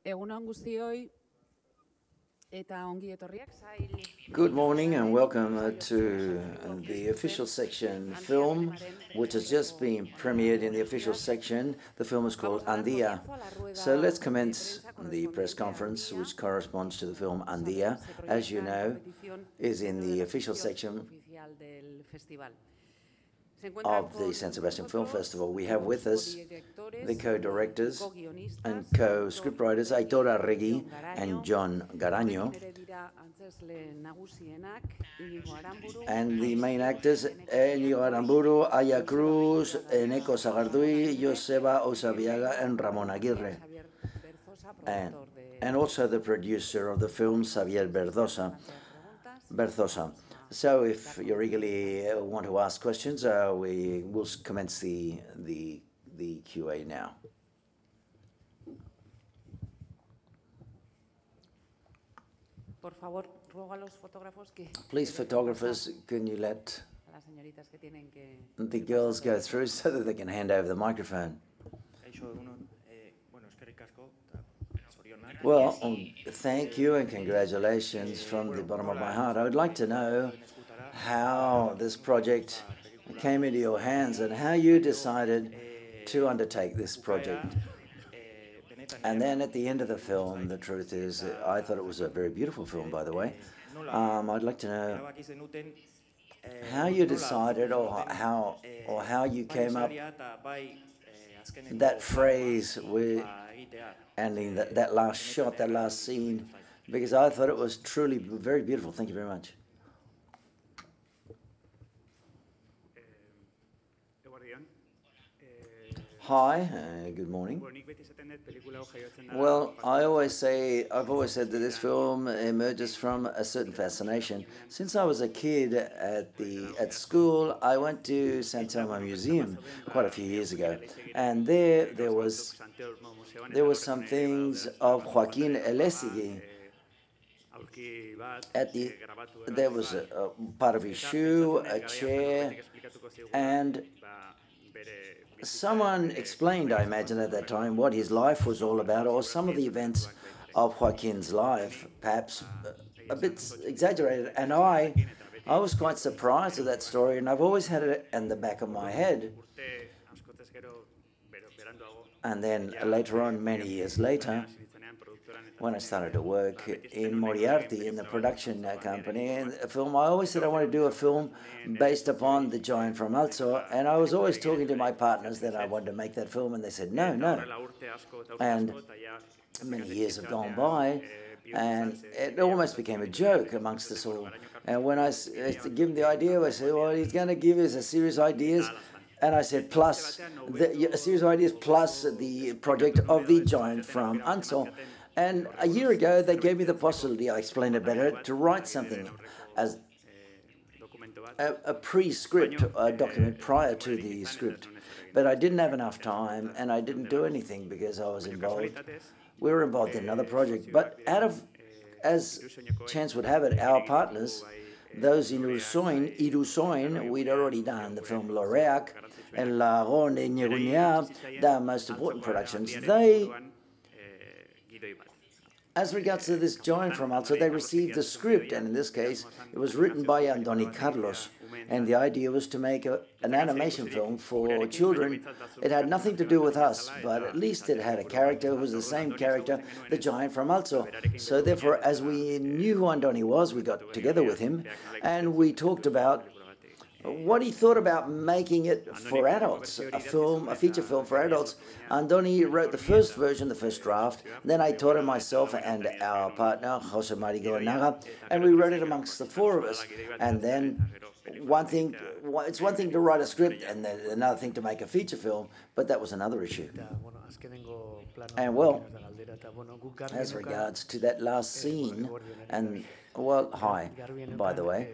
Egun on guztioi eta ongi etorriak sail. Good morning and welcome to the official section film, which has just been premiered in the official section. The film is called Handia. So let's commence the press conference, which corresponds to the film Handia, as you know, is in the official section of the San Sebastian Film Festival. We have with us the co-directors and co-scriptwriters Aitor Arregui and John Garaño, and the main actors Íñigo Aramburu, Aya Cruz, Eneko Sagardui, Joseba Osabiaga and Ramón Aguirre, and also the producer of the film, Xavier Berzosa. So if you eagerly want to ask questions, we will commence the QA now. Please, photographers, can you let the girls go through so that they can hand over the microphone? Well, thank you and congratulations from the bottom of my heart. I would like to know how this project came into your hands and how you decided to undertake this project. And then at the end of the film, the truth is, I thought it was a very beautiful film, by the way. I'd like to know how you decided or how you came up that phrase ending that last shot, that last scene, because I thought it was truly very beautiful. Thank you very much. Hi, good morning. Well, I've always said that this film emerges from a certain fascination. Since I was a kid at school, I went to San Telmo Museum quite a few years ago, and there was some things of Joaquin Elesegui. There was a part of his shoe, a chair, and someone explained, I imagine at that time, what his life was all about, or some of the events of Joaquin's life, perhaps a bit exaggerated. And I was quite surprised at that story, and I've always had it in the back of my head. And then later on, many years later, when I started to work in Moriarty in the production company and a film, I always said I want to do a film based upon The Giant from Alzo, and I was always talking to my partners that I wanted to make that film, and they said no. And many years have gone by, and it almost became a joke amongst us all. And when I give him the idea, I said, well, he's going to give us a series of ideas. And I said, plus a series of ideas, plus the project of The Giant from Alzo. And a year ago, they gave me the possibility, I explained it better, to write something as a pre-script, a document prior to the script. But I didn't have enough time, and I didn't do anything because I was involved. We were involved in another project. But as chance would have it, our partners, those in Irusoin, we'd already done the film Loreac and La Ronde Ñeguña, the most important productions. As regards to this Giant from Alzo, they received the script, and in this case, it was written by Andoni Carlos, and the idea was to make an animation film for children. It had nothing to do with us, but at least it had a character who was the same character, the Giant from Alzo. So therefore, as we knew who Andoni was, we got together with him, and we talked about what he thought about making it for adults, a feature film for adults. Andoni wrote the first version, the first draft. Then I taught it myself and our partner, Jose Mari Naga, and we wrote it amongst the four of us. And then it's one thing to write a script and then another thing to make a feature film, but that was another issue. And well, as regards to that last scene, and well, hi, by the way,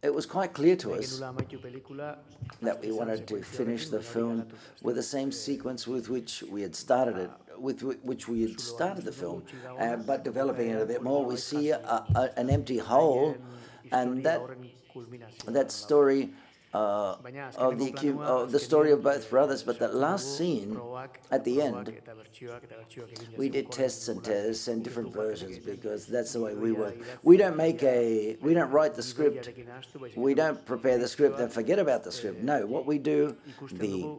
it was quite clear to us that we wanted to finish the film with the same sequence with which we had started it, the film, but developing it a bit more. We see an empty hole, and that story of the story of both brothers, but that last scene at the end, we did tests and different versions because that's the way we work. We don't write the script, we don't prepare the script and forget about the script. No, what we do, the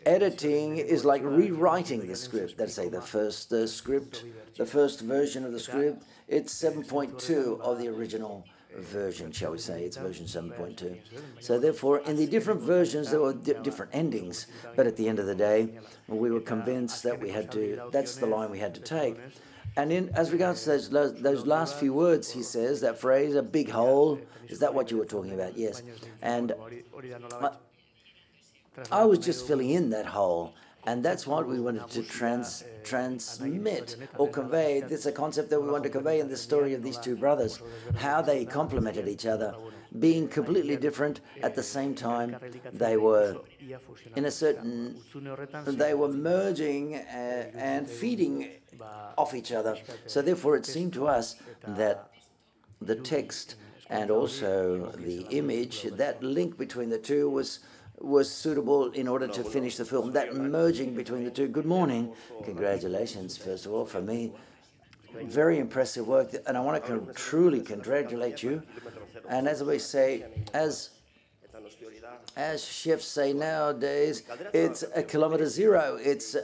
editing is like rewriting the script. Let's say the first script, the first version of the script, it's 7.2 of the original version, shall we say. It's version 7.2. So therefore, in the different versions, there were different endings. But at the end of the day, we were convinced that we had to, that's the line we had to take. And as regards to those last few words, he says, that phrase, a big hole, is that what you were talking about? Yes. And I was just filling in that hole. And that's what we wanted to transmit or convey. This is a concept that we want to convey in the story of these two brothers, how they complemented each other, being completely different at the same time. They were they were merging and feeding off each other. So therefore it seemed to us that the text and also the image, that link between the two was suitable in order to finish the film, that merging between the two. Good morning. Congratulations, first of all, for me. Very impressive work, and I want to truly congratulate you. And as we say, as chefs say nowadays, it's a kilometer zero. It's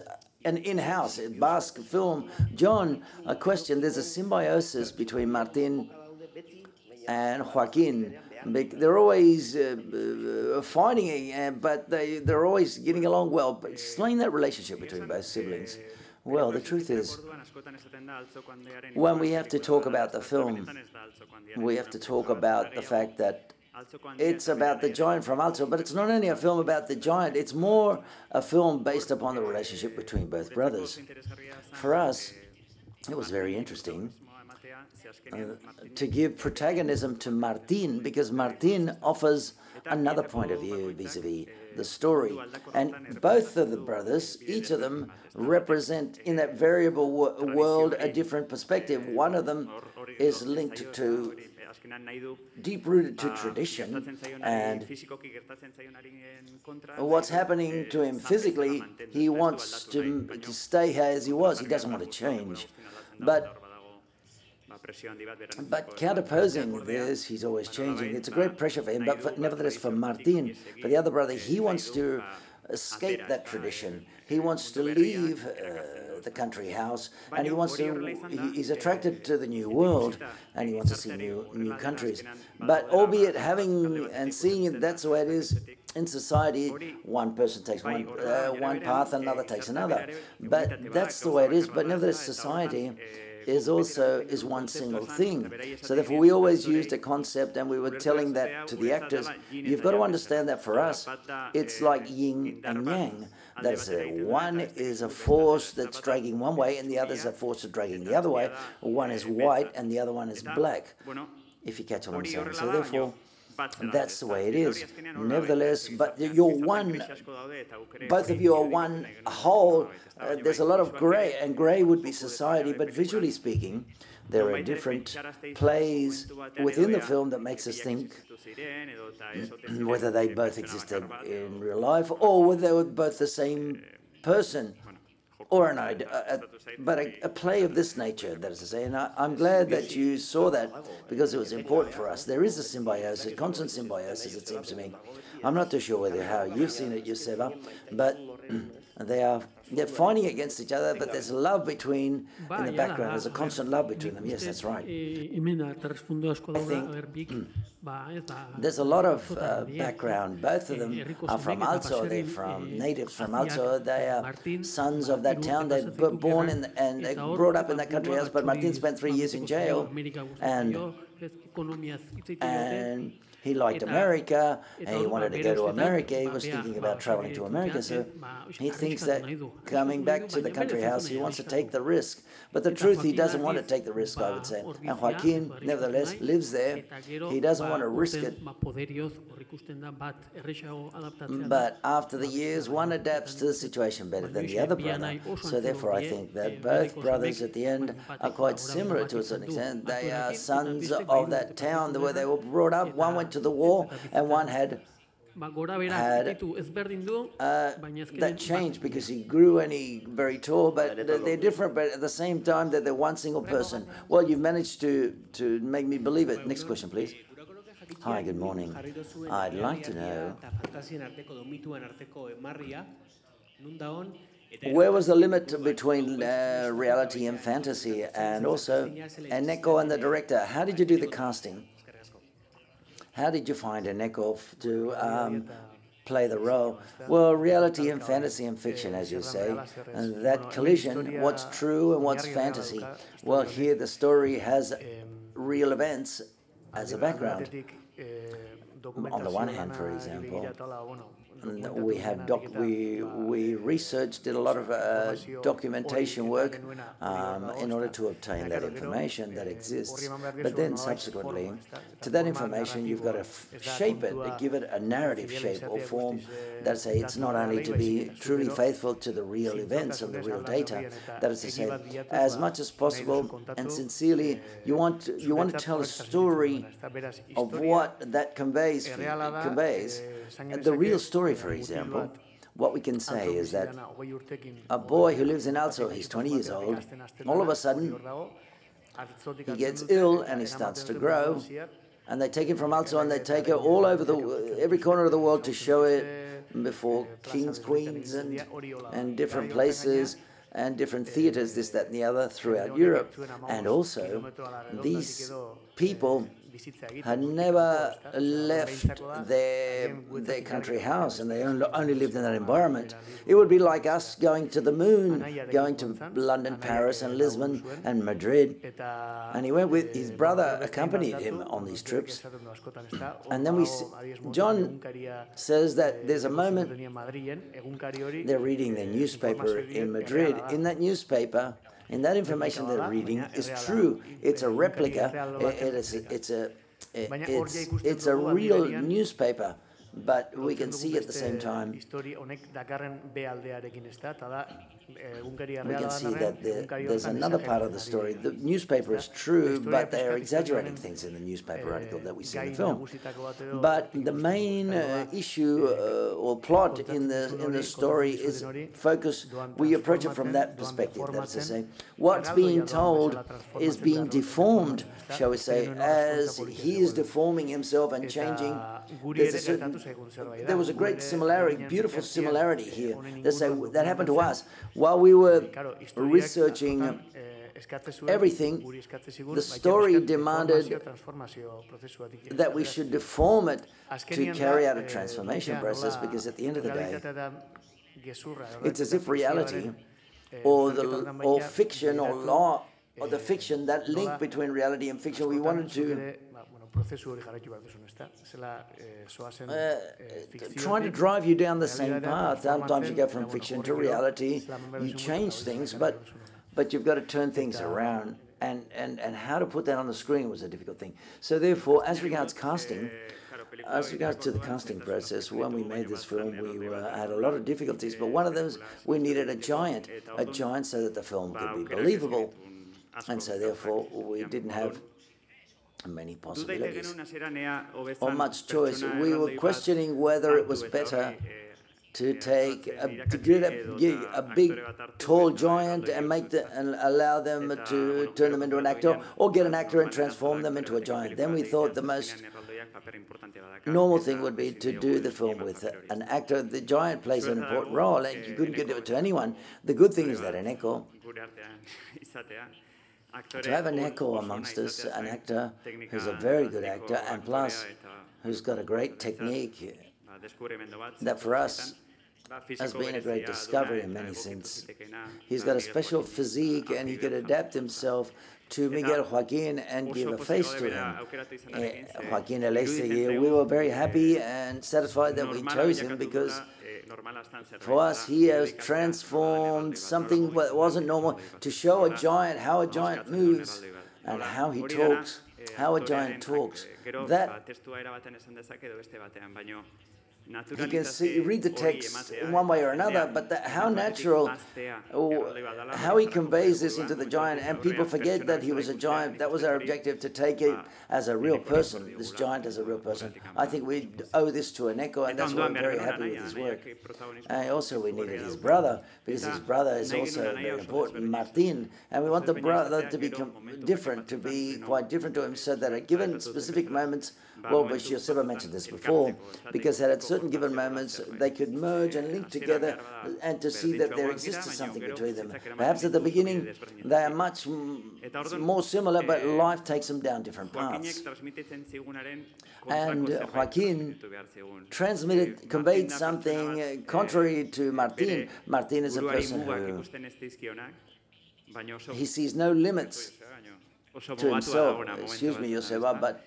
an in-house Basque film. John, a question. There's a symbiosis between Martin and Joaquin. They're always fighting, but they're always getting along well. But explain that relationship between both siblings. Well, the truth is, when we have to talk about the film, we have to talk about the fact that it's about the giant from Alto, but it's not only a film about the giant, it's more a film based upon the relationship between both brothers. For us, it was very interesting to give protagonism to Martin, because Martin offers another point of view vis-a-vis the story. And both of the brothers, each of them, represent in that variable world a different perspective. One of them is linked to, deep-rooted to tradition, and what's happening to him physically, he wants to stay as he was. He doesn't want to change. But counterposing this, he's always changing. It's a great pressure for him, but nevertheless for Martin, for the other brother, he wants to escape that tradition. He wants to leave the country house, and he's attracted to the new world, and he wants to see new countries. But albeit having and seeing it, that's the way it is in society. One person takes one path, another takes another. But that's the way it is. But nevertheless, society is one single thing. So therefore we always used a concept, and we were telling that to the actors. You've got to understand that for us, it's like yin and yang. That's one is a force that's dragging one way, and the other is a force that's dragging the other way. One is white, and the other one is black, if you catch what I'm saying. So therefore, that's the way it is. Nevertheless, but you're one, both of you are one whole. There's a lot of grey, and grey would be society, but visually speaking, there are different plays within the film that makes us think whether they both existed in real life or whether they were both the same person. Or a play of this nature, that is to say. And I'm glad that you saw that, because it was important for us. There is a symbiosis, constant symbiosis, it seems to me. I'm not too sure how you've seen it, Joseba, but they're fighting against each other, but there's love in the background. There's a constant love between them. Yes, that's right. I think there's a lot of background. Both of them are from Alto. They're natives from Alto. They are sons of that town. They're born and they brought up in that country house, but Martin spent 3 years in jail, and he liked America, and he wanted to go to America. He was thinking about traveling to America, so he thinks that coming back to the country house, he wants to take the risk. But the truth, he doesn't want to take the risk, I would say. And Joaquin, nevertheless, lives there. He doesn't want to risk it. But after the years, one adapts to the situation better than the other brother. So therefore, I think that both brothers at the end are quite similar to a certain extent. They are sons of that town where they were brought up. One went to to the war, and one had that changed because he grew and he very tall, but they're different, but at the same time that they're one single person. Well, you've managed to make me believe it. Next question, please. Hi, good morning. I'd like to know, where was the limit between reality and fantasy? And also, Eneko and the director, how did you do the casting? How did you find Eneko to play the role? Well, reality and fantasy and fiction, as you say, and that collision, what's true and what's fantasy. Well, here the story has real events as a background. On the one hand, for example, we have we researched, did a lot of documentation work in order to obtain that information that exists. But then subsequently, to that information, you've got to shape it, give it a narrative shape or form that say it's not only to be truly faithful to the real events and the real data, that is to say, as much as possible and sincerely, you want to tell a story of what that conveys. The real story, for example, what we can say is that a boy who lives in Alzo, he's 20 years old, all of a sudden he gets ill and he starts to grow, and they take him from Alzo and they take it all over every corner of the world to show it before kings, queens, and different places and different theaters, this, that, and the other throughout Europe. And also, these people had never left their country house, and they only lived in that environment. It would be like us going to the moon, going to London, Paris, and Lisbon, and Madrid. And he went with his brother, accompanied him on these trips. And then John says that there's a moment they're reading their newspaper in Madrid. In that newspaper, in that information they're reading is true. It's a replica. It's a real newspaper, but we can see at the same time, we can see that there's another part of the story. The newspaper is true, but they are exaggerating things in the newspaper article that we see in the film. But the main issue or plot in the story is focus. We approach it from that perspective. That's to say, what's being told is being deformed, shall we say, as he is deforming himself and changing. There was a great similarity, beautiful similarity here. That happened to us. While we were researching everything, the story demanded that we should deform it to carry out a transformation process, because at the end of the day, it's as if reality or fiction or law or the fiction, that link between reality and fiction, we wanted to trying to drive you down the same path. Sometimes you go from fiction to reality, you change things, but you've got to turn things around, and how to put that on the screen was a difficult thing. So therefore, as regards casting, as regards to the casting process, when we made this film, we had a lot of difficulties, but one of them was we needed a giant so that the film could be believable, and so therefore we didn't have many possibilities or much choice. We were questioning whether it was better to take a big tall giant and allow them to turn them into an actor, or get an actor and transform them into a giant. Then we thought the most normal thing would be to do the film with an actor. The giant plays an important role, and you couldn't give it to anyone. The good thing is that Eneko, to have an echo amongst us, an actor who's a very good actor, and plus who's got a great technique, that for us has been a great discovery in many senses. He's got a special physique, and he could adapt himself to Miguel Joaquin and give a face to him. Joaquin Elestegui, we were very happy and satisfied that we chose him, because for us, he has transformed something that wasn't normal to show a giant, how a giant moves and how he talks, how a giant talks. He can read the text in one way or another, but how natural, how he conveys this into the giant, and people forget that he was a giant. That was our objective, to take it as a real person, this giant as a real person. I think we owe this to Eneko, and that's why I'm very happy with his work. And also we needed his brother, because his brother is also very important, Martin, and we want the brother to be different, to be quite different to him, so that at given specific moments, well, but Joseba mentioned this before, because at certain given moments they could merge and link together, and to see that there exists something between them. Perhaps at the beginning they are much more similar, but life takes them down different paths. And Joaquin conveyed something contrary to Martin. Martin is a person who he sees no limits to himself. Excuse me, Joseba, but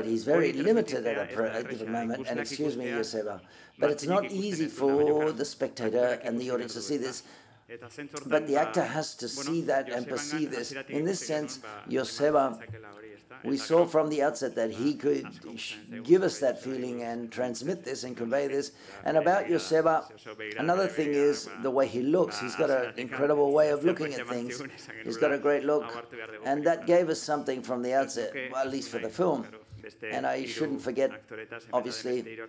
he's very limited at a given moment, and excuse me, Joseba, but it's not easy for the spectator and the audience to see this, but the actor has to see that and perceive this. In this sense, Joseba, we saw from the outset that he could give us that feeling and transmit this and convey this. And about Joseba, another thing is the way he looks. He's got an incredible way of looking at things. He's got a great look, and that gave us something from the outset, well, at least for the film. And I shouldn't forget, obviously,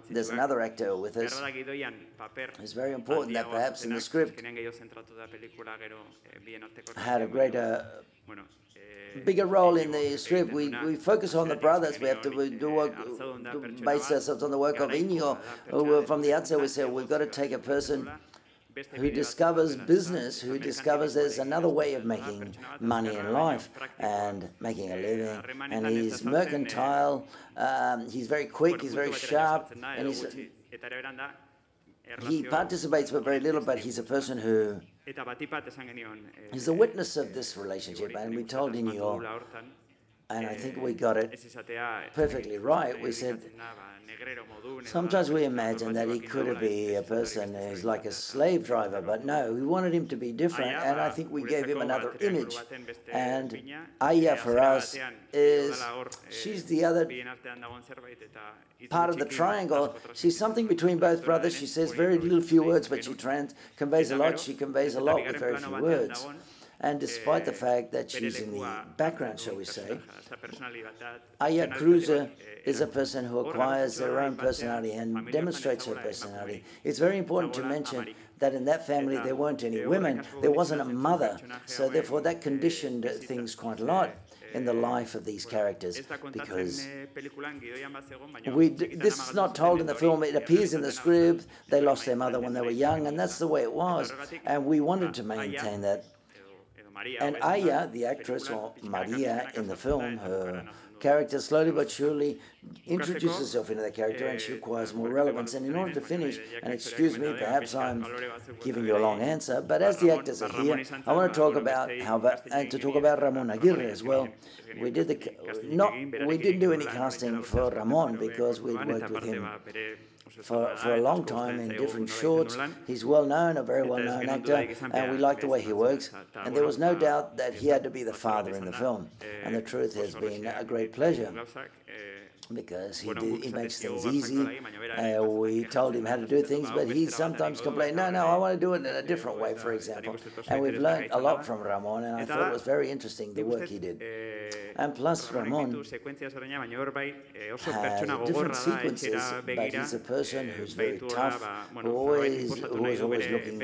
there's another actor with us. It's very important that perhaps in the script had a greater, bigger role in the script. We focus on the brothers. We have to base ourselves on the work of Iñigo. From the outset, we said we've got to take a person who discovers business, who discovers there's another way of making money in life and making a living. And he's mercantile, he's very quick, he's very sharp, and he participates but very little, but he's a person who is a witness of this relationship. And we told Iñigo, and I think we got it perfectly right, we said, sometimes we imagine that he could be a person who's like a slave driver, but no, we wanted him to be different, and I think we gave him another image. And Aya, for us, she's the other part of the triangle. She's something between both brothers. She says very few words, but she conveys a lot. She conveys a lot with very few words. And despite the fact that she's in the background, shall we say, Aya Cruiser is a person who acquires their own personality and demonstrates her personality. It's very important to mention that in that family there weren't any women, there wasn't a mother, so therefore that conditioned things quite a lot in the life of these characters, because this is not told in the film, it appears in the script. They lost their mother when they were young, and that's the way it was, and we wanted to maintain that. And Aya, the actress, or Maria in the film, her character slowly but surely introduces herself into the character, and she acquires more relevance. And in order to finish, and excuse me, perhaps I'm giving you a long answer, but as the actors are here, I want to talk about Ramon Aguirre as well. We didn't do any casting for Ramon because we'd worked with him for a long time in different shorts. He's well known, a very well known actor, and we like the way he works. And there was no doubt that he had to be the father in the film. And the truth has been a great pleasure, because he makes things easy. We told him how to do things, but he sometimes complained, no, I want to do it in a different way, for example. And we've learned a lot from Ramon, and I thought it was very interesting, the work he did. And plus, Ramon has different sequences, but he's a person who's very tough, who is always looking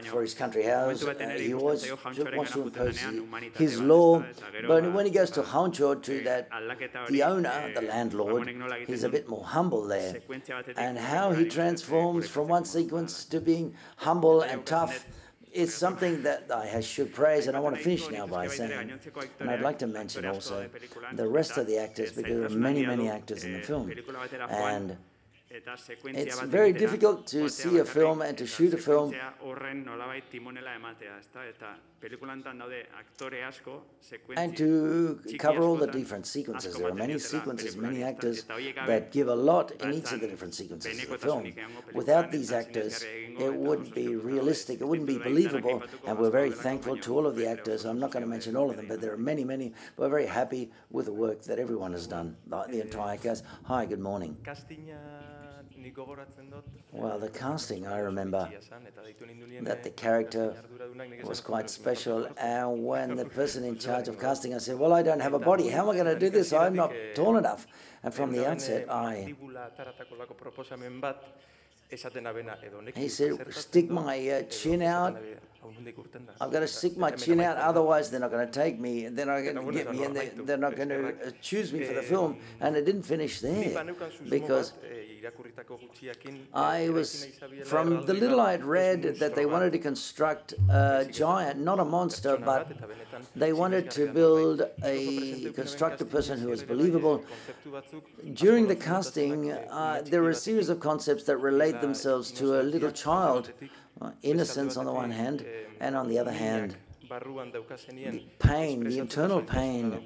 for his country house. He always wants to impose his law. But when he goes to Hauncho, to the owner, the landlord, he's a bit more humble there. And how he transforms from one sequence to being humble and tough is something that I should praise, and I want to finish now by saying, and I'd like to mention also the rest of the actors, because there are many, many actors in the film. And it's very difficult to see a film and to shoot a film and to cover all the different sequences. There are many sequences, many actors that give a lot in each of the different sequences of the film. Without these actors, it wouldn't be realistic, it wouldn't be believable, and we're very thankful to all of the actors. I'm not going to mention all of them, but there are many, many. We're very happy with the work that everyone has done, the entire cast. Hi, good morning. Well, the casting, I remember that the character was quite special. And when the person in charge of casting, I said, well, I don't have a body. How am I going to do this? I'm not tall enough. And from the outset, he said, stick my chin out. I've got to stick my chin out, otherwise they're not going to take me, and they're not going to get me, and they're not going to choose me for the film. And it didn't finish there, because from the little I'd read, that they wanted to construct a giant, not a monster, but they wanted to construct a person who was believable. During the casting, there were a series of concepts that relate themselves to a little child. Innocence on the one hand, and on the other hand, the pain, the internal pain,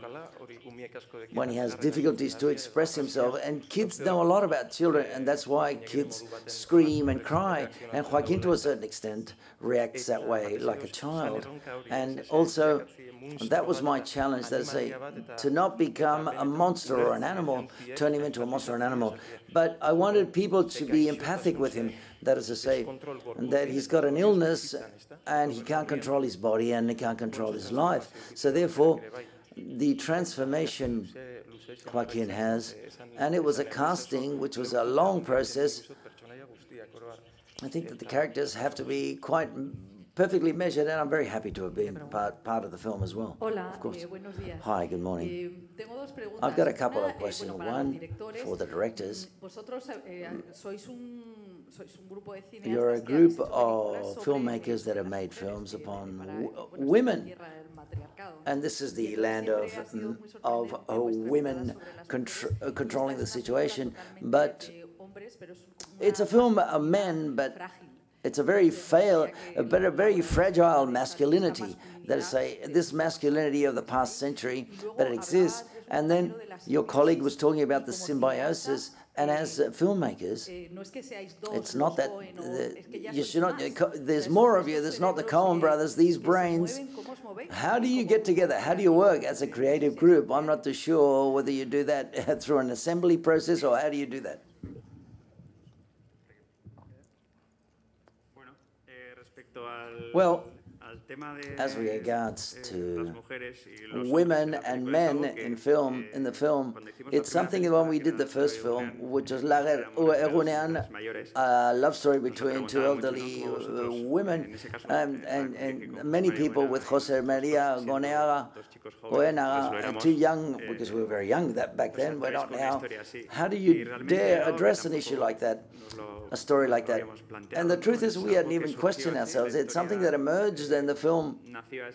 when he has difficulties to express himself. And kids know a lot about children, and that's why kids scream and cry. And Joaquin, to a certain extent, reacts that way, like a child. And also, that was my challenge, that is, to not become a monster or an animal, turn him into a monster or an animal. But I wanted people to be empathic with him, that is to say, that he's got an illness and he can't control his body and he can't control his life. So therefore, the transformation Joaquin has, and it was a casting which was a long process. I think that the characters have to be quite perfectly measured, and I'm very happy to have been part of the film as well. Hola, of course. Buenos días. Hi, good morning. Tengo dos preguntas. I've got a couple Una, of questions. para One los directores. for the directors. Vosotros sois un grupo de cineastas You're a que group habéis hecho of películas sobre filmmakers that have las made mujeres films y, upon para, bueno, women. tierra del matriarcado. And this is the Y land siempre ha sido muy sorprendente vuestra women mirada sobre las mujeres. controlling the Esta es una situation. película But totalmente de hombres, pero es it's a una film of men, but frágil. it's a very fragile masculinity. That is, this masculinity of the past century, that it exists. And then your colleague was talking about the symbiosis. And as filmmakers, it's not that you should not. There's more of you. There's not the Coen brothers. These brains. How do you get together? How do you work as a creative group? I'm not too sure whether you do that through an assembly process or how do you do that. Well, as regards to women and men in the film, it's something that when we did the first film, which was Lager Egunean, a love story between two elderly women, and many people with Jose Maria Goneaga, and too young, because we were very young back then, we're not now. How do you dare address an issue like that, a story like that? And the truth is, we hadn't even questioned ourselves. It's something that emerged, and the film,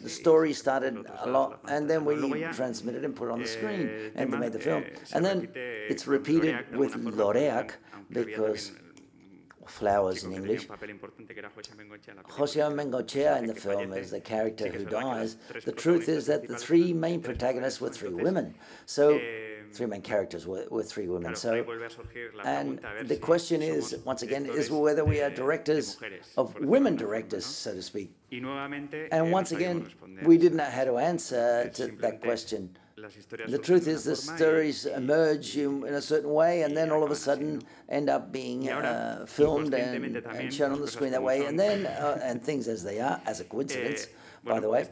the story started a lot, and then we transmitted and put it on the screen, and they made the film. And then it's repeated with Loreak, because flowers in English. Jose Bengoechea in the film is the character who dies. The truth is that the three main protagonists were three women. So three main characters were three women. So, and the question is, once again, is whether we are directors of women directors, so to speak. And once again, we didn't know how to answer to that question. The truth is, the stories emerge in a certain way, and then all of a sudden end up being filmed and shown on the screen that way, and then and things as they are, as a coincidence. By the way,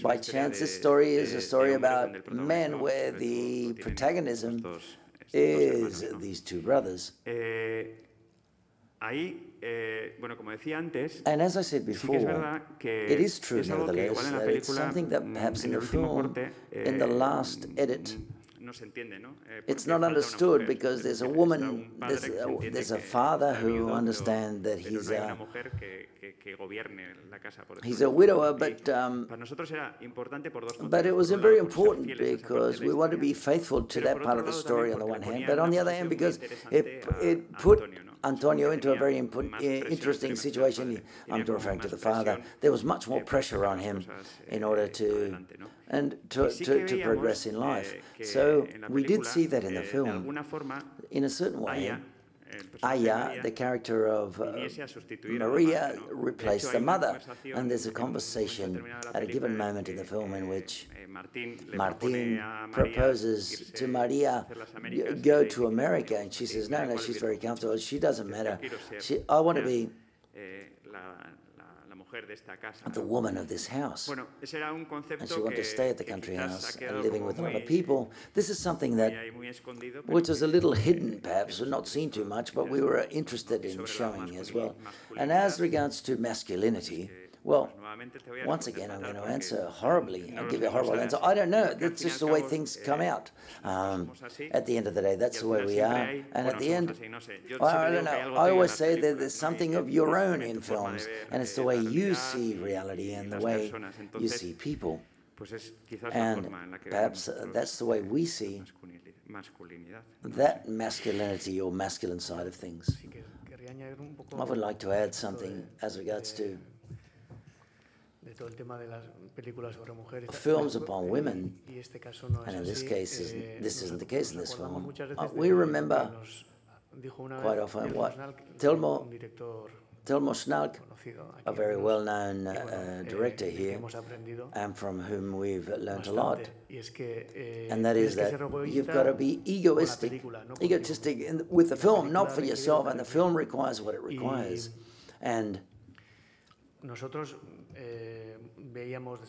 by chance, this story is a story about men where the protagonism is these two brothers. And as I said before, it is true, nevertheless, that it's something that perhaps in the film, in the last edit, it's not understood because there's a woman, there's a father who understands that he's a widower, but it was very important because we want to be faithful to that part of the story on the one hand, but on the other hand, because it put Antonio into a very interesting situation. I'm referring to the father. There was much more pressure on him in order to progress in life. So we did see that in the film, in a certain way. Aya, the character of Maria, replaced the mother. And there's a conversation at a given moment in the film in which Martin proposes to Maria, go to America, and she says, no, she's very comfortable. She doesn't matter. I want to be the woman of this house. And she wanted to stay at the country house, living with a lot of people. This is something that, which was a little hidden perhaps, or not seen too much, but we were interested in showing as well. And as regards to masculinity, well, once again, I'm going to answer horribly. I'll give you a horrible answer. I don't know. That's just the way things come out. At the end of the day, that's the way we are. And at the end, I don't know. I always say that there's something of your own in films, and it's the way you see reality and the way you see people. And perhaps that's the way we see that masculinity or masculine side of things. I would like to add something as regards to films upon women, and in this case, this isn't the case in this film. We remember quite often what Telmo Schnalk, a very well-known director here, and from whom we've learned a lot, and that is that you've got to be egotistic with the film, not for yourself, and the film requires what it requires. And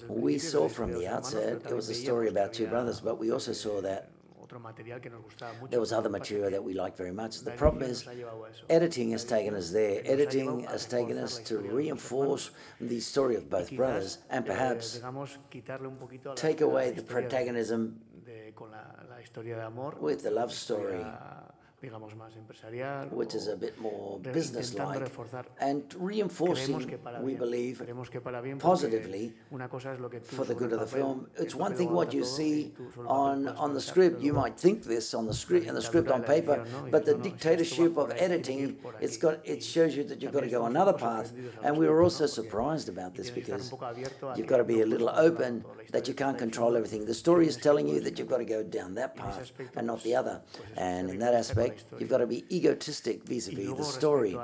we saw from the outset, it was a story about two brothers, but we also saw that there was other material that we liked very much. The problem is, editing has taken us there. Editing has taken us to reinforce the story of both brothers and perhaps take away the protagonism with the love story, which is a bit more business-like, and reinforcing, we believe, positively for the good of the film. It's one thing what you see on the script. You might think this on the script, in the script on paper, but the dictatorship of editing, it shows you that you've got to go another path. And we were also surprised about this because you've got to be a little open, that you can't control everything. The story is telling you that you've got to go down that path and not the other. And in that aspect, you've got to be egotistic vis-a-vis the story.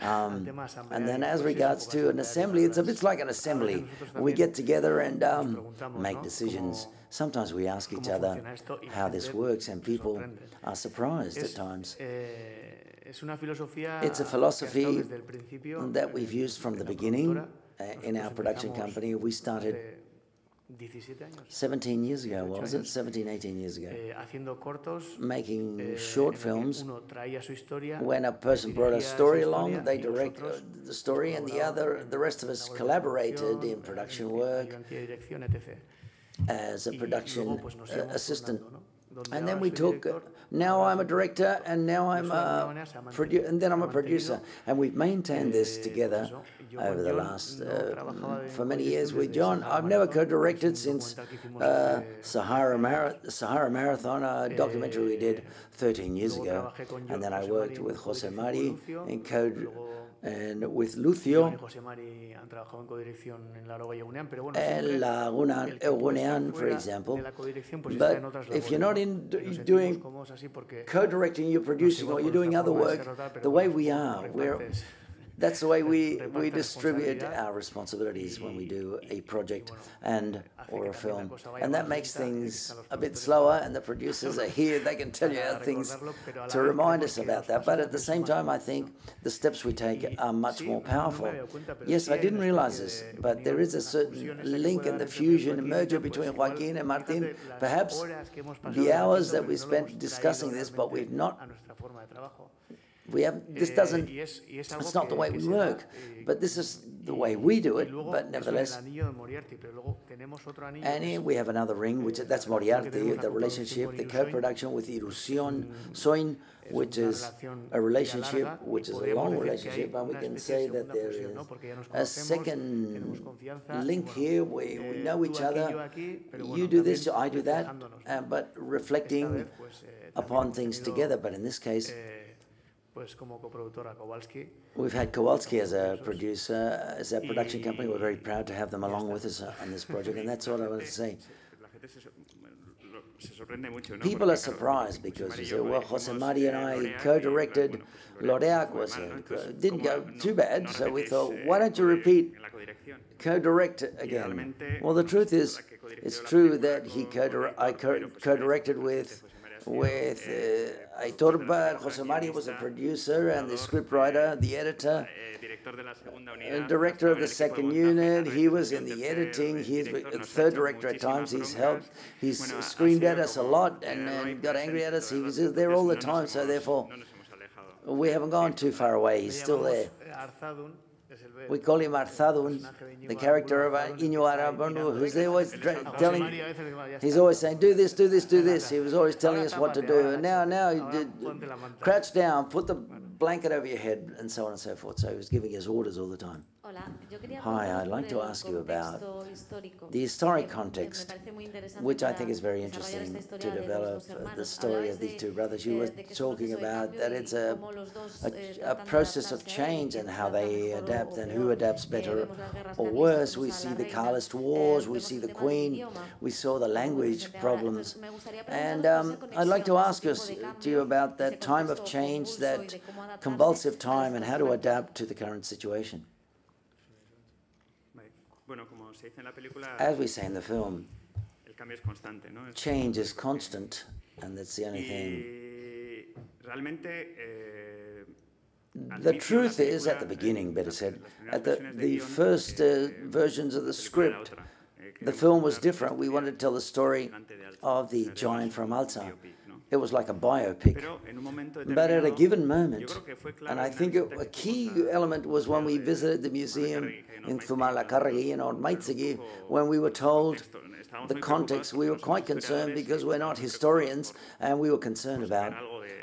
And then as regards to an assembly, it's a bit like an assembly. We get together and make decisions. Sometimes we ask each other how this works, and people are surprised at times. It's a philosophy that we've used from the beginning in our production company. We started 17 years ago, what was it? 17, 18 years ago. Making short films. When a person brought a story along, they direct the story, and the rest of us collaborated in production work as a production assistant. And then we took, now I'm a director, and now I'm and then I'm a producer. And we've maintained this together over the last, for many years with John. I've never co-directed since Sahara Marathon, a documentary we did 13 years ago. And then I worked with Jose Mari in and with Lucio and La Egunean, for example. But if you're not doing co-directing, you're producing, or you're doing other work, the way we are, that's the way we distribute our responsibilities when we do a project or a film. And that makes things a bit slower, and the producers are here, they can tell you things to remind us about that. But at the same time, I think the steps we take are much more powerful. Yes, I didn't realize this, but there is a certain link and the fusion and merger between Joaquin and Martin. Perhaps the hours that we spent discussing this, but we've not... it's not the way we work, but this is the way we do it, but nevertheless. And here we have another ring, that's Moriarty, the relationship, the co-production with Ilusión Soin, which is a relationship, which is a long relationship, and we can say that there is a second link here. We know each other. You do this, I do that, but reflecting upon things together. But in this case, we've had Kowalski as a producer, as a production company. We're very proud to have them along with us on this project, and that's all I wanted to say. People are surprised because you say, well, Jose Mari and I co-directed. Loreac didn't go too bad, so we thought, why don't you repeat co-direct again? Well, the truth is, it's true that I co-directed with Aitor Bar. Jose Mari was the producer and the scriptwriter, the editor, director of the second unit. He was in the editing. He's the third director at times. He's screamed at us a lot and got angry at us. He was there all the time, so therefore we haven't gone too far away. He's still there. We call him Arzadun, the character of Iñigo Arabonu, who's always telling, he's always saying, do this, do this, do this. He was always telling us what to do. And now he did, crouch down, put the blanket over your head, and so on and so forth. So he was giving us orders all the time. Hi, I'd like to ask you about the historic context, which I think is very interesting to develop the story of these two brothers. You were talking about that it's a process of change and how they adapt and who adapts better or worse. We see the Carlist Wars, we see the Queen, we saw the language problems. And I'd like to ask you about that time of change, that convulsive time, and how to adapt to the current situation. As we say in the film, change is constant, and that's the only thing. The truth is, at the beginning, better said, at the first versions of the script, the film was different. We wanted to tell the story of the giant from Alza. It was like a biopic. But at a given moment, and I think a key element was when we visited the museum in Zumalacárregui and Ormaitzegui, when we were told the context, we were quite concerned because we're not historians, and we were concerned about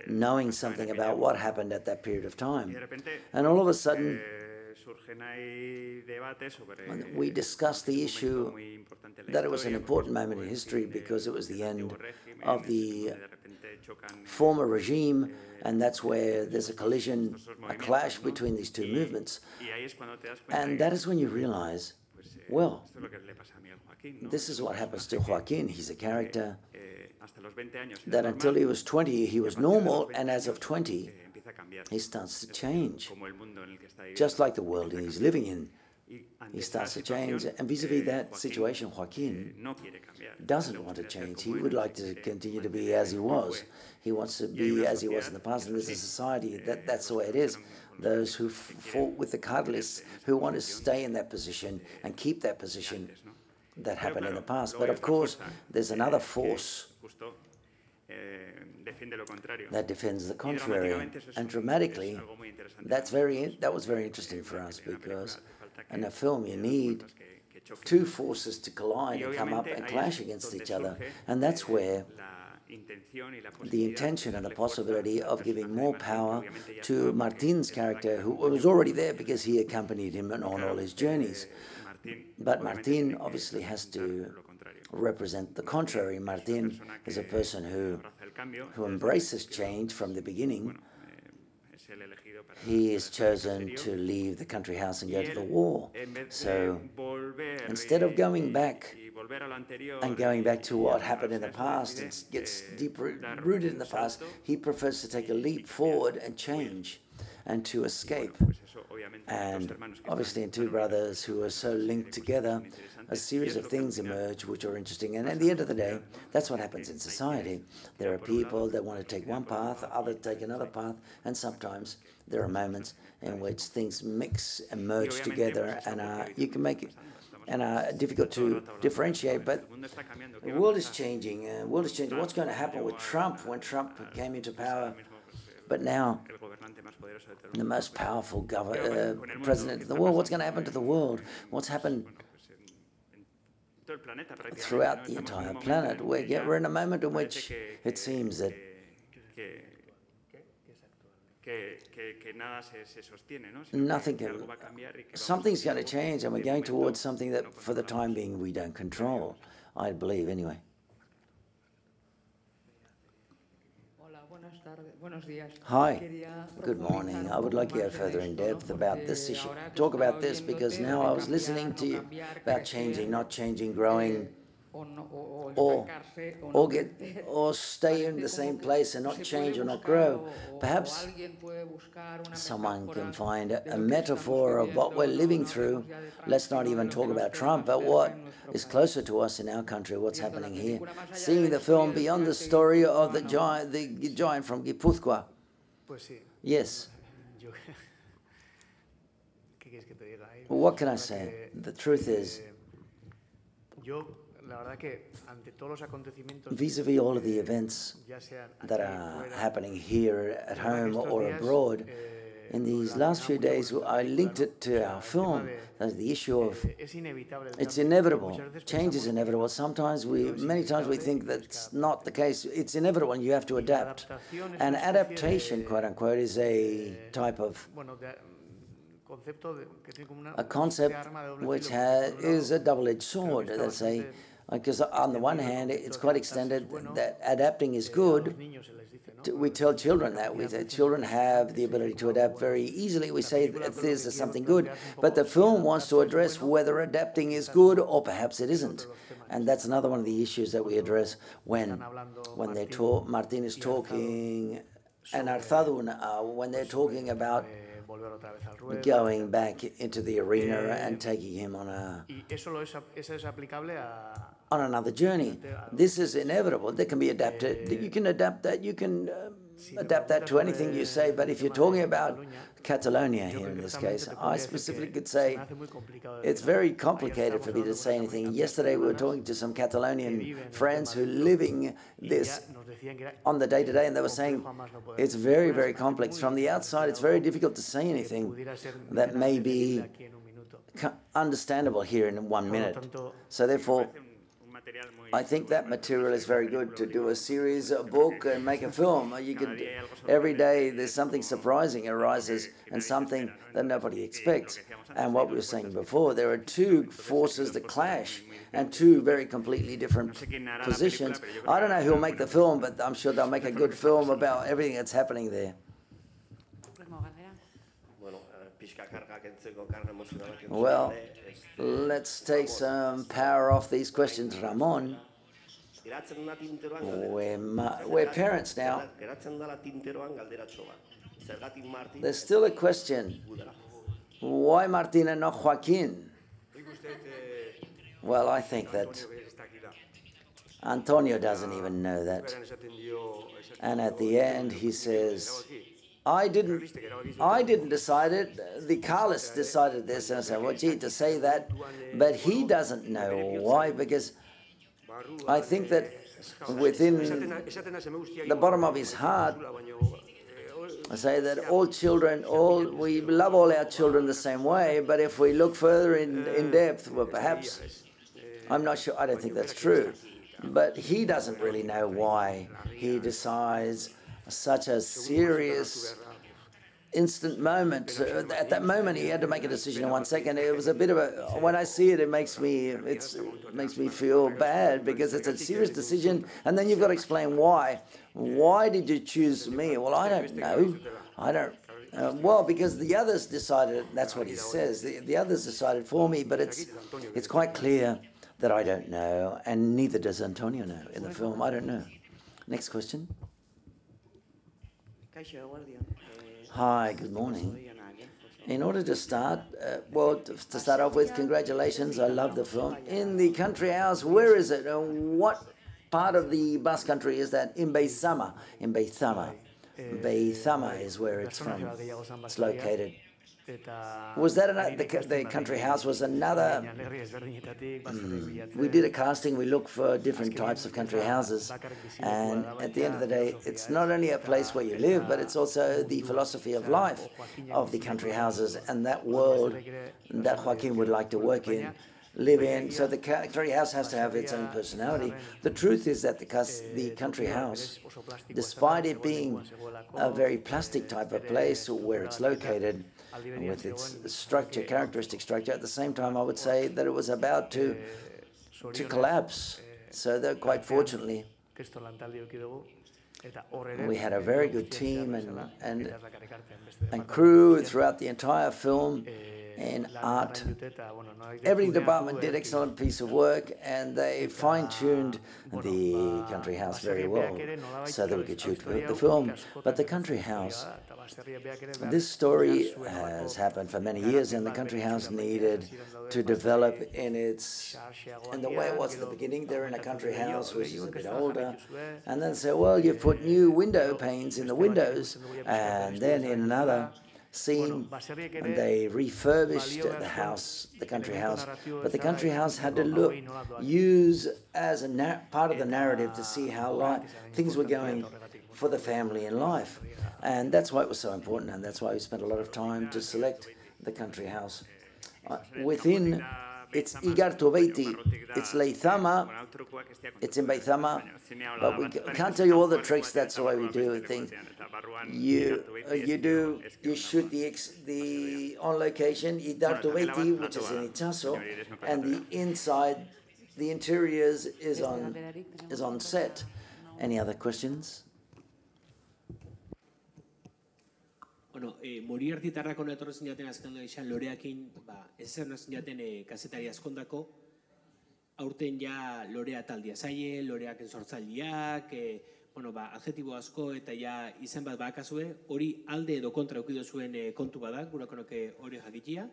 knowing something about what happened at that period of time. And all of a sudden, we discussed the issue that it was an important moment in history because it was the end of the former regime, and that's where there's a collision, a clash between these two movements. And that is when you realize, well, this is what happens to Joaquin. He's a character that until he was 20, he was normal, and as of 20, he starts to change, just like the world he's living in. He starts to change, and vis-a-vis that situation, Joaquin doesn't want to change. He would like to continue to be as he was. He wants to be as he was in the past, and there's a society that's the way it is. Those who fought with the Carlists, who want to stay in that position and keep that position that happened in the past. But of course, there's another force that defends the contrary, and dramatically, that was very interesting for us, because in a film you need two forces to collide and come up and clash against each other, and that's where the intention and the possibility of giving more power to Martin's character, who was already there because he accompanied him on all his journeys. But Martin obviously has to represent the contrary. Martin is a person who embraces change from the beginning. He is chosen to leave the country house and go to the war. So instead of going back to what happened in the past and gets deeply rooted in the past, he prefers to take a leap forward and change and to escape. And obviously in Two Brothers, who are so linked together, a series of things emerge which are interesting. And at the end of the day, that's what happens in society. There are people that want to take one path, others take another path, and sometimes there are moments in which things mix and merge together, and you can make it and are difficult to differentiate. But the world is changing. What's going to happen with Trump when Trump came into power? But now, the most powerful president in the world, what's going to happen to the world? What's happened throughout the entire planet? We're in a moment in which it seems that something's going to change, and we're going towards something that, for the time being, we don't control, I believe, anyway. Hi, good morning. I would like to go further in depth about this issue, talk about this, because now I was listening to you about changing, not changing, growing. or stay in the same place and not change or not grow. Perhaps someone can find a metaphor of what we're living through. Let's not even talk about Trump, but what is closer to us in our country, what's happening here. Seeing the film beyond the story of the giant from Guipúzcoa. Yes. What can I say? The truth is, vis-a-vis all of the events that are happening here at home or abroad, in these last few days, I linked it to our film as the issue of it's inevitable. Change is inevitable. Many times we think that's not the case. It's inevitable and you have to adapt. And adaptation, quote unquote, is a type of a concept which is a double-edged sword, let's say, because on the one hand, it's quite extended that adapting is good. We tell children that. We say children have the ability to adapt very easily. We say that this is something good, but the film wants to address whether adapting is good or perhaps it isn't. And that's another one of the issues that we address when they talk. Martín is talking, and Arzadun, when they're talking about going back into the arena and taking him on another journey. This is inevitable. That can be adapted. You can adapt that. You can adapt that to anything you say. But if you're talking about Catalonia here in this case, I specifically could say it's very complicated for me to say anything. Yesterday we were talking to some Catalonian friends who are living this on the day-to-day, and they were saying it's very, very complex. From the outside, it's very difficult to say anything that may be understandable here in 1 minute. So therefore, I think that material is very good to do a series, a book, and make a film. You could, every day there's something surprising arises and something that nobody expects. And what we were saying before, there are two forces that clash and two very completely different positions. I don't know who'll make the film, but I'm sure they'll make a good film about everything that's happening there. Well, let's take some power off these questions, Ramon. We're parents now. There's still a question. Why Martín and not Joaquin? Well, I think that Antonio doesn't even know that. And at the end, he says, I didn't decide it. The Carlos decided this. And I said, well, gee, to say that. But he doesn't know why, because I think that within the bottom of his heart, I say that all children, we love all our children the same way, but if we look further in depth, well, perhaps, I'm not sure, I don't think that's true. But he doesn't really know why he decides such a serious instant moment. At that moment, he had to make a decision in 1 second. It was a bit of a, when I see it, it makes me feel bad because it's a serious decision, and then you've got to explain why. Why did you choose me? Well, I don't know. I don't. Well, because the others decided. That's what he says. The others decided for me, but it's quite clear that I don't know, and neither does Antonio know in the film. I don't know. Next question. Hi, good morning. In order to start, to start off with, congratulations, I love the film. In the country house, where is it? What part of the Basque country is that? In Beizama. In Beizama. Beizama is where it's from. It's located. Was that the country house was another? We did a casting. We looked for different types of country houses, and at the end of the day, it's not only a place where you live, but it's also the philosophy of life of the country houses and that world that Joaquin would like to work in, live in. So the country house has to have its own personality. The truth is that the country house, despite it being a very plastic type of place where it's located, with its structure, characteristic structure, at the same time, I would say that it was about to collapse. So that quite fortunately, we had a very good team and crew throughout the entire film. in art. Every department did excellent piece of work, and they fine-tuned the country house very well so that we could shoot the film. But the country house, this story has happened for many years, and the country house needed to develop in the way it was at the beginning. They're in a country house which is a bit older, and then say, well, you put new window panes in the windows, and then in another scene, and they refurbished the house, the country house. But the country house had to use as a part of the narrative to see how things were going for the family in life. And that's why it was so important, and that's why we spent a lot of time to select the country house. Within, it's Igartubeiti, it's Leizama, it's in Beizama, but we can't tell you all the tricks. That's the way we do things. You shoot the on location Igartubeiti, which is in Itxaso, and the inside, the interiors is on set. Any other questions? Bueno, Moriarty-tarrak hona etorri zinaten azken izan Loreakin, ez zer zinaten kazetari askondako, aurten ja Lorea taldia zaie, Loreaken sortzaileak, adjetibo asko eta ja izen bat bakazue, hori alde edo kontra eukido zuen kontu bada, gurakonoke hori jakitia.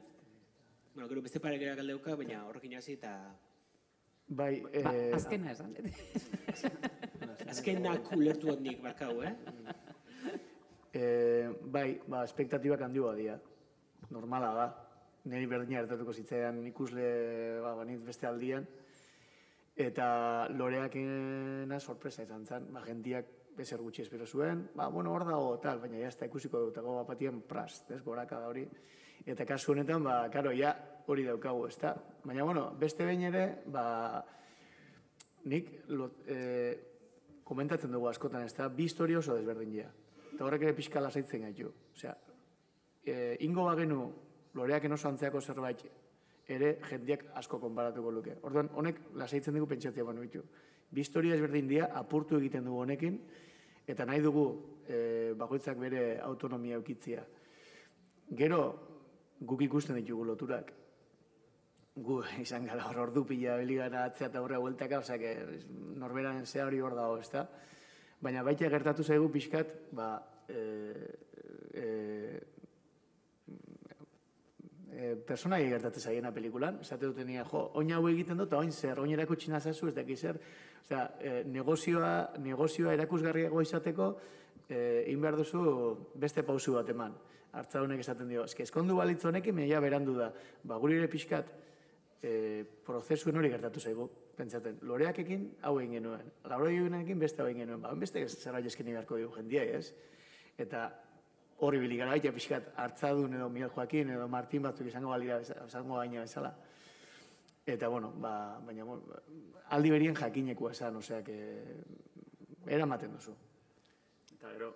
Bueno, gero beste parekera galdeuka, baina horrekin hasi eta... Bai, azkena esan. Azkenak ulertu bat nik bakau, Bai, espektatibak handi badia. Normala da. Neri berdina gertatuko zitzaidan ikusle banitz beste aldian. Eta Loreakena sorpresa izan zen. Jendiak bezer gutxi espero zuen. Hor dago tal, baina jazta ikusiko dutago bapatien prast, goraka da hori. Eta kasu honetan, karo, ja hori daukagu, ezta? Baina, beste behin ere, nik komentatzen dugu askotan, ezta? Bi historia oso desberdin dira. Eta horrek ere pixka lasaitzen gaitu. Osea, ingo bagenu Loreaken oso antzeako zerbait ere jendeak asko konparatuko luke. Orduan, honek lasaitzen dugu pentsatzea banu ditu. Bi historia ezberdin dira, apurtu egiten dugu honekin, eta nahi dugu bakoitzak bere autonomia eukitzia. Gero, guk ikusten ditugu loturak. Gu izan gara hor ordu pila beligara atzea eta horre bueltaka, osea, norberaren zea hori hor dago, ezta? Baina baita gertatu zaigu pixkat, personai gertatzen zaiena pelikulan, esate dutenia, oin hau egiten dut, oin zer, oin erakutsi nazazu, ez daki zer, negozioa erakusgarriago izateko, egin behar duzu beste pausu bat eman. Hartza honek esaten dio, eskondu balitz honekin, meia berandu da, guri ere pixkat, prozesuen hori gertatu zaigu, pentsaten, Loreakekin hau egin genuen, Loreakekin beste hau egin genuen, beste zerbait eskeni beharko dugu jendia, ez? Eta horri biligara baita pixkat Hartzadun edo Miguel Joaquin edo Martin batzuk izango baina bezala. Eta, baina aldi berien jakinekua esan, oseak, eramaten duzu. Eta gero,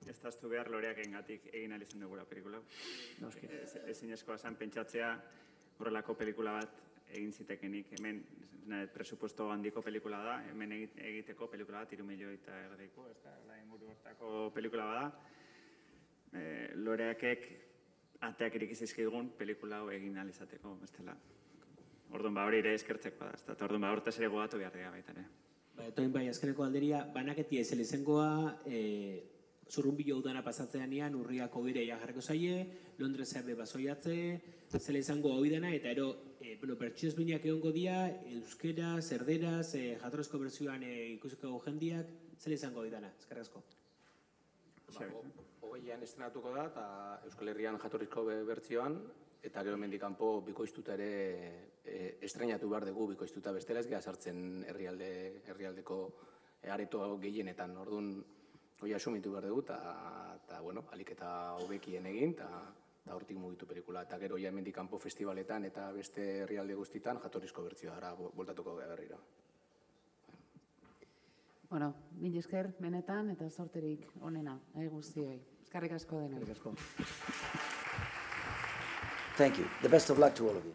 ez daztu behar Loreaken gatik egin alizan dugula pelikula. Ezin eskoa zan pentsatzea horrelako pelikula bat egin zitekenik. Hemen presupuesto handiko pelikula da, hemen egiteko pelikula bat 3 milioi eta erdiko, ez da, inguru hortako pelikula bada. Loreakek ateak irikizizkigun pelikula hau egin alizateko, bestela. Orduan hori ere eskertzeko da, eta orduan hortaz ere gogatu behar dira baita ere. Etoin azkeneko alderia, banaketia izan izangoa, zurrumbilo udana pasatzean ean, urriako bireia jarreko zaie, Londresa ebe basoiatze, zela izango hau idana, eta pertsioz bineak egongo dia, euskera, zerderaz, jatorrezko bertsioan ikusiko jendiak, zela izango hau idana, eskerrazko. Hogeian estrenatuko da, eta Euskal Herrian jatorrizko bertsioan, eta gero mendikanpo bikoiztuta ere estrenatu behar dugu bikoiztuta bestela ez geha sartzen herrialdeko areto gehienetan. Orduan, hori asumitu behar dugu, eta, alik eta hobekien egin, eta hortik mugitu pelikula. Eta gero, mendikanpo festivaletan eta beste herrialde guztitan jatorrizko bertsioa dara voltatuko gara berriro. Mil esker, benetan, eta sorterik onena, guztioi. Eskerrik asko dena. Eskerrik asko. Thank you. The best of luck to all of you.